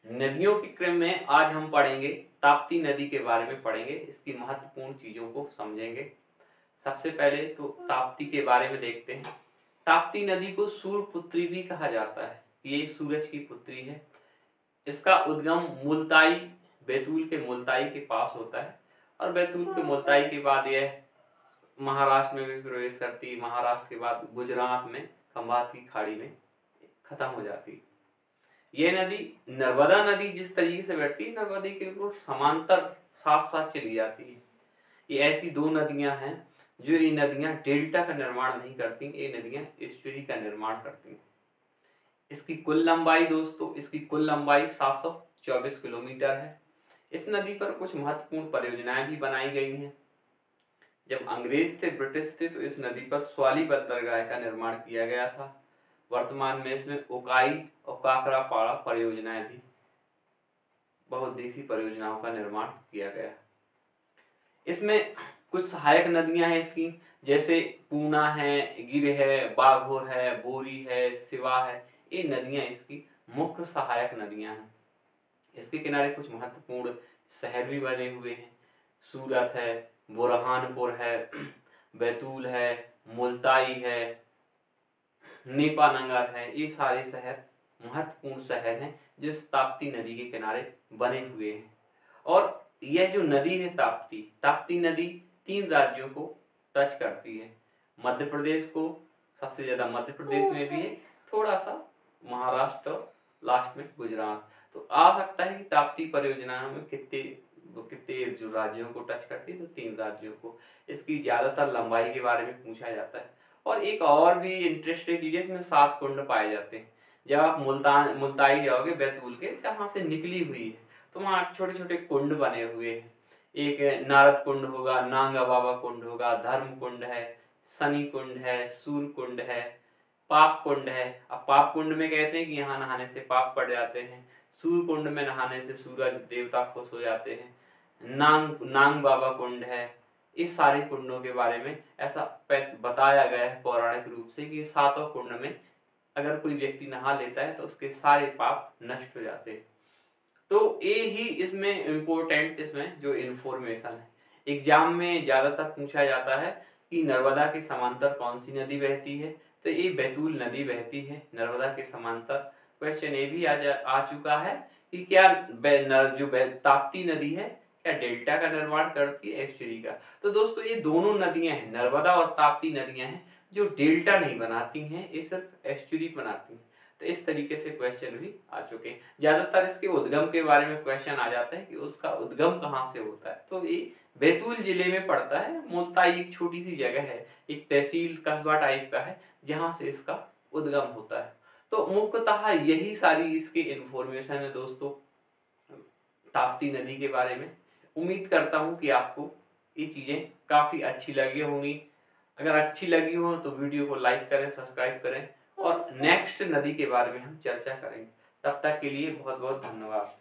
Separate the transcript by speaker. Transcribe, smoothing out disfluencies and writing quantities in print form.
Speaker 1: नदियों के क्रम में आज हम पढ़ेंगे ताप्ती नदी के बारे में पढ़ेंगे, इसकी महत्वपूर्ण चीज़ों को समझेंगे। सबसे पहले तो ताप्ती के बारे में देखते हैं। ताप्ती नदी को सूर्य पुत्री भी कहा जाता है, ये सूरज की पुत्री है। इसका उद्गम मुल्ताई बैतूल के मुल्ताई के पास होता है और बैतूल के मुल्ताई के बाद यह महाराष्ट्र में भी प्रवेश करती है। महाराष्ट्र के बाद गुजरात में खंभात की खाड़ी में खत्म हो जाती है। ये नदी नर्मदा नदी जिस तरीके से बैठती है, नर्मदा के बिल्कुल समांतर साथ साथ चली जाती है। ये ऐसी दो नदियां हैं जो ये नदियां डेल्टा का निर्माण नहीं करती, ये नदियां एस्चुरी का निर्माण करती हैं। इसकी कुल लंबाई दोस्तों, इसकी कुल लंबाई 724 किलोमीटर है। इस नदी पर कुछ महत्वपूर्ण परियोजनाएं भी बनाई गई हैं। जब अंग्रेज थे, ब्रिटिश थे, तो इस नदी पर स्वाली बंदरगाह का निर्माण किया गया था। वर्तमान में इसमें उकाई और काकरापाड़ा परियोजनाएं भी, बहुउद्देशीय परियोजनाओं का निर्माण किया गया। इसमें कुछ सहायक नदियां हैं इसकी, जैसे पूना है, गिर है, बाघोर है, बोरी है, सिवा है। ये नदियां इसकी मुख्य सहायक नदियां हैं। इसके किनारे कुछ महत्वपूर्ण शहर भी बने हुए हैं। सूरत है, बुरहानपुर है, बैतूल है, मुल्ताई है, नेपानगर है। ये सारे शहर महत्वपूर्ण शहर हैं जो ताप्ती नदी के किनारे बने हुए हैं। और यह जो नदी है ताप्ती, ताप्ती नदी 3 राज्यों को टच करती है। मध्य प्रदेश को सबसे ज़्यादा मध्य प्रदेश में भी है, थोड़ा सा महाराष्ट्र और लास्ट में गुजरात। तो आ सकता है कि ताप्ती परियोजना में कितने कितने जो राज्यों को टच करती है, तो 3 राज्यों को। इसकी ज़्यादातर लंबाई के बारे में पूछा जाता है। और एक और भी इंटरेस्टिंग चीज़ है, इसमें 7 कुंड पाए जाते हैं। जब आप मुल्ताई जाओगे बैतूल के, जहाँ से निकली हुई है, तो वहाँ छोटे छोटे कुंड बने हुए हैं। एक नारद कुंड होगा, नांगा बाबा कुंड होगा, धर्म कुंड है, शनि कुंड है, सूर्य कुंड है, पाप कुंड है। अब पाप कुंड में कहते हैं कि यहाँ नहाने से पाप पड़ जाते हैं। सूर्य कुंड में नहाने से सूरज देवता खुश हो जाते हैं। नांग बाबा कुंड है। इस सारे कुंडों के बारे में ऐसा बताया गया है पौराणिक रूप से कि 7 कुंड में अगर कोई व्यक्ति नहा लेता है तो उसके सारे पाप नष्ट हो जाते हैं। तो ये ही इसमें इम्पोर्टेंट, इसमें जो इन्फॉर्मेशन है, एग्जाम में ज़्यादातर पूछा जाता है कि नर्मदा के समांतर कौन सी नदी बहती है, तो ये बैतूल नदी बहती है नर्मदा के समांतर। क्वेश्चन ये भी आ चुका है कि क्या जो ताप्ती नदी है क्या डेल्टा का निर्माण करती है, एस्चुरी का। तो दोस्तों ये दोनों नदियां हैं, नर्मदा और ताप्ती नदियां हैं जो डेल्टा नहीं बनाती हैं, ये सिर्फ एस्चुरी बनाती हैं। तो इस तरीके से क्वेश्चन भी आ चुके हैं। ज़्यादातर इसके उद्गम के बारे में क्वेश्चन आ जाता है कि उसका उद्गम कहाँ से होता है, तो ये बैतूल जिले में पड़ता है। मुल्ताई एक छोटी सी जगह है, एक तहसील कस्बा टाइप का है, जहाँ से इसका उद्गम होता है। तो मुख्यतः यही सारी इसकी इन्फॉर्मेशन है दोस्तों ताप्ती नदी के बारे में। उम्मीद करता हूँ कि आपको ये चीज़ें काफ़ी अच्छी लगी होंगी। अगर अच्छी लगी हो तो वीडियो को लाइक करें, सब्सक्राइब करें और नेक्स्ट नदी के बारे में हम चर्चा करेंगे। तब तक के लिए बहुत बहुत धन्यवाद।